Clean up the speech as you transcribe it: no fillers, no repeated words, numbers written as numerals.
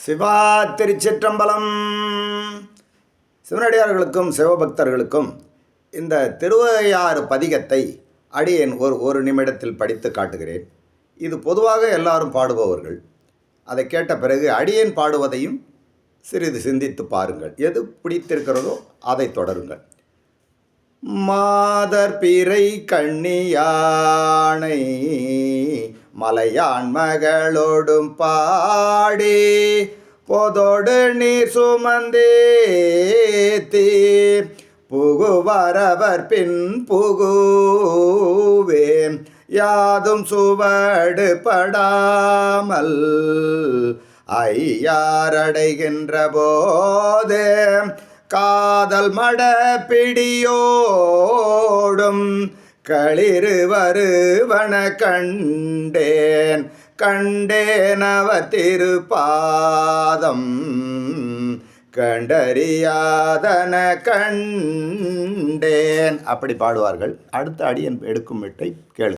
சிவா திருச்சிற்றம்பலம். சிவனடியார்களுக்கும் சிவபக்தர்களுக்கும் இந்த திருவையாறு பதிகத்தை அடியேன் ஒரு நிமிடத்தில் படித்து காட்டுகிறேன். இது பொதுவாக எல்லாரும் பாடுபவர்கள். அதை கேட்ட பிறகு அடியேன் பாடுவதையும் சிறிது சிந்தித்து பாருங்கள். எது பிடித்திருக்கிறதோ அதை தொடருங்கள். மாதர் பிறை கண்ணியானை மலையான் மகளோடும் பாடி பொதோடு நீர் சுமந்தேத்தி புகுவரவர் பின் புகுவேம் யாதும் சுவடு படாமல் ஐயாரடைகின்ற போதே காதல் மட பிடியோடும் களிறு வருவன கண்டேனவர் திருப்பாதம் கண்டறியாதன கண்டேன். அப்படி பாடுவார்கள். அடுத்த அடியன் எடுக்கும் விட்டை கேளு.